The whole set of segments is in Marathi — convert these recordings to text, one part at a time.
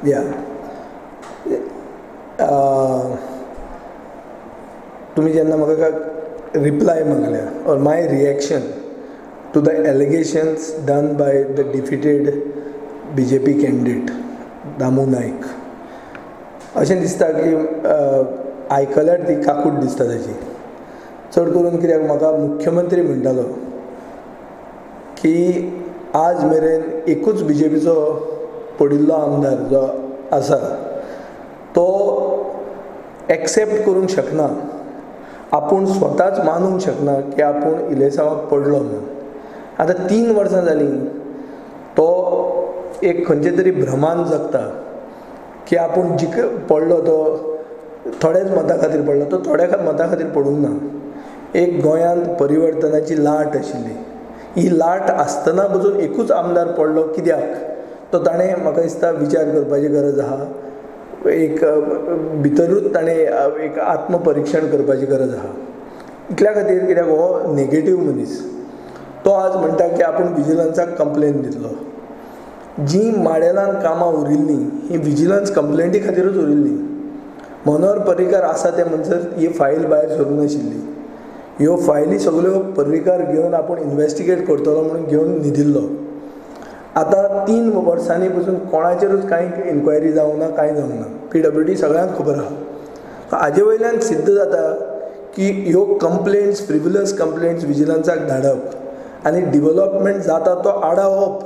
या तुम्ही जेन्ना म्हाका रिप्लाय मागल्या or my reaction to the allegations done by the defeated BJP candidate Damu Naik, अशें दिसता की आयकल्यार ती काकूट दिसता ताची. चड करून कित्याक म्हाका मुख्यमंत्री म्हणटालो की आज मेरेन एकूच BJPचो पडिल्लो आमदार जो आसा तो एक्सेप्ट करूंक शकना, आपूण स्वताच मानूंक शकना की आपूण इलेक्शनाक पडलो म्हणून. आतां 3 वर्सां जालीं तो एक खंयचे तरी भ्रमान जगता की आपूण पडलो तो थोड्याच मतां खातीर पडलो, तो थोड्या मतां खातीर पडूंक ना. एक गोंयांत परिवर्तनाची लाट आशिल्ली, ही लाट आसतना पसून एकूच आमदार पडलो कित्याक, तो ताणें म्हाका दिसता विचार करपाची गरज आहा. एक भितरूच ताणें एक आत्मपरिक्षण करपाची गरज आहा. इतल्या खातीर कित्याक हो नेगेटीव मनीस तो आज म्हणटा की आपूण विजिलन्साक कंप्लेन दितलो. जी माडेलान कामां उरिल्लीं ही विजिलन्स कंप्लेंटी खातीरूच उरिल्लीं. मनोहर पर्रीकार आसा ते म्हणसर ही फायल भायर सरूंक नाशिल्ली. ह्यो फायली सगल्यो पर्रीकार घेवन आपूण इन्वेस्टिगेट करतलो म्हणून घेवन न्हिदिल्लो. आतां 3 वर्सांनी पसून कोणाचेरूच कांय इन्क्वायरी जावंक ना, कांय जावंक ना. PWD सगळ्यांक खबर आहा. हाजे वयल्यान सिद्ध जाता की ह्यो कंप्लेंट्स, फ्रिवलस कंप्लेंट्स विजिलन्साक धाडप आनी डिवेलपमेंट जाता तो आडावप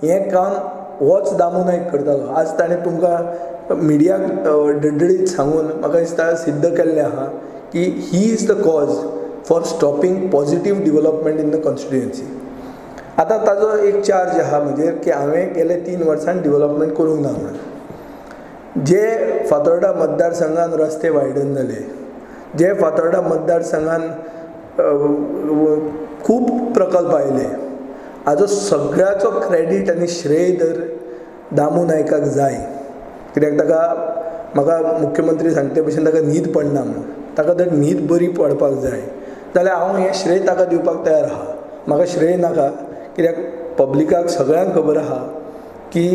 हें काम होच दामू नायक करतालो. आज ताणें तुमकां मिडियाक डडडीत सांगून म्हाका दिसता सिद्ध केल्लें आहा की he is the cause for stopping positive development in the constituency. आतां ताजो एक चार्ज आहा म्हजेर की हांवें गेले 3 वर्सांनी डिवेलपमेंट करूंक ना म्हणून. जे फातोर्डा मतदारसंघान रस्ते वायडन जाले, जे फातोर्डा मतदारसंघान खूब प्रकल्प आयले, हाजो सगळ्याचो क्रेडीट आनी श्रेय तर दामू नायकाक जाय. कित्याक ताका म्हाका मुख्यमंत्री सांगते भशेन ताका न्हीद पडना म्हणून. ताका जर न्हीद बरी पडपाक जाय जाल्यार हांव हें श्रेय ताका दिवपाक तयार आहा. म्हाका श्रेय नाका, कित्याक पब्लिकाक सगळ्यांक खबर आहा की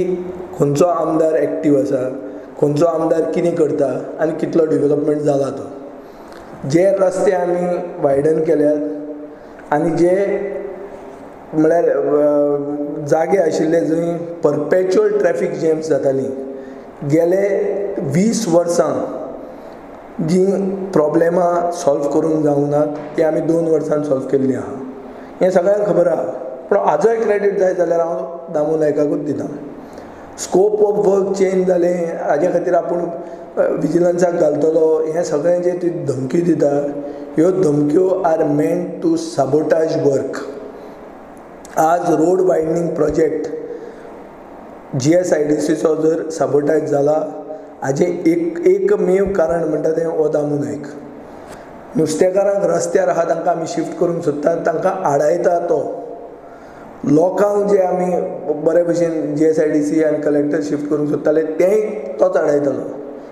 खंयचो आमदार एक्टीव आसा, खंयचो आमदार कितें करता आनी कितलो डिवेलपमेंट जाला तो. जे रस्ते आमी वायडन केल्यात आनी जे म्हळ्यार जागे आशिल्ले जंय परपॅच्युअल ट्रॅफीक जॅम्स जातालीं, गेले 20 वर्सां जी प्रॉब्लेमां सॉल्व करूंक जावंक नात ती आमी 2 वर्सांत सॉल्व केल्लीं आहा. हें सगळ्यांक खबर आहा. पूण हाजोय क्रेडीट जाय जाल्यार हांव दामू नायकाकूच दिता. स्कोप ऑफ वर्क चेंज जालें हाजे खातीर आपूण विजिलन्साक घालतलो, हें सगळें जे ती धमकी दिता, ह्यो धमक्यो are meant to sabotage work. आज रोड वायडनींग प्रोजेक्ट GSIDCचो जर सबोटाज जाला हाजें एकमेव कारण म्हणटा तें हो दामू नायक. नुस्तेकारांक रस्त्यार आहा तांकां आमी शिफ्ट करूंक सोदतात, तांकां आडायता तो. लोकांक जे आमी बरे भशेन GSIDC आनी कलेक्टर शिफ्ट करूंक सोदताले तेंय तोच आडायतालो.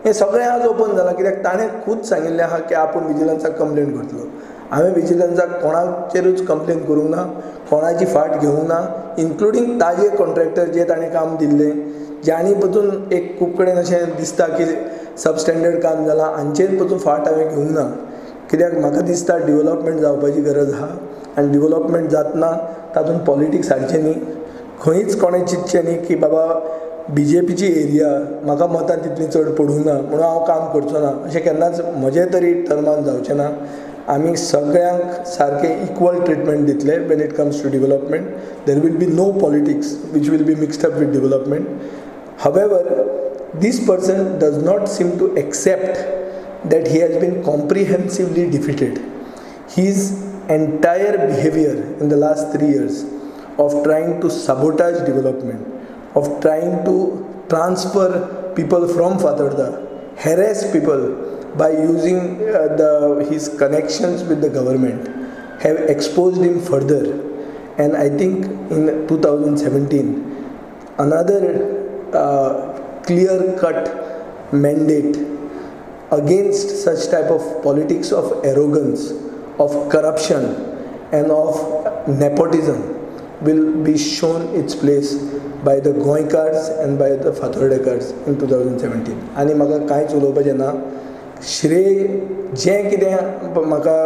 हें सगळें आज ओपन जालां कित्याक ताणें खूब सांगिल्लें आहा की आपूण विजिलन्साक कंप्लेन करतलो. हांवें विजिलन्साक कोणाचेरूच कंप्लेन करूंक ना, कोणाची फाट घेवंक ना, इन्क्लुडींग ताजे कॉन्ट्रॅक्टर जे ताणें काम दिल्लें, ज्यांनी पसून एक खूब कडेन अशें दिसता की सबस्टँडर्ड काम जालां, हांचेर पसून फाट हांवें घेवंक ना. कित्याक म्हाका दिसता डिवेलपमेंट जावपाची गरज आहा आनी डिवेलपमेंट जातना तातूंत पॉलिटिक्स हाडचें न्ही. खंयच कोणें चिंतचें न्ही की बाबा BJPची एरिया म्हाका मतां तितली चड पडूंक ना म्हणून हांव काम करचो ना, अशें केन्नाच म्हजे तरी टर्मान जावचें ना. आमी सगळ्यांक सारकें इक्वल ट्रिटमेंट दितले when it comes to development. There will be no politics which will be mixed up with development. However, this person does not seem to accept that he has been comprehensively defeated. His entire behavior in the last 3 years of trying to sabotage development, of trying to transfer people from Fatarda, harass people by using his connections with the government, have exposed him further. And I think in 2017, another clear-cut mandate against such type of politics of arrogance, of corruption and of nepotism will be shown its place by the Goinkars and by the Fatorडेकर्स in 2017. आनी म्हाका कांयच उलोवपाचें ना. श्रेय जें कितें म्हाका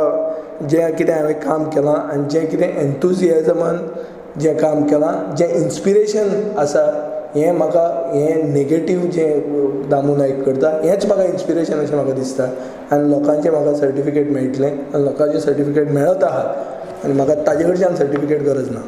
जें कितें हांवें काम केलां आनी जें कितें एन्थुजियाजमान जें काम केलां, जें इन्स्पिरेशन आसा, हें म्हाका हें नेगेटीव जें दामू नायक करता हेंच म्हाका इन्स्पिरेशन अशें म्हाका दिसता. आनी लोकांचें म्हाका सर्टिफिकेट मेळटलें आनी लोकांचें सर्टिफिकेट मेळत आहा आनी म्हाका ताजे कडच्यान सर्टिफिकेट गरज ना.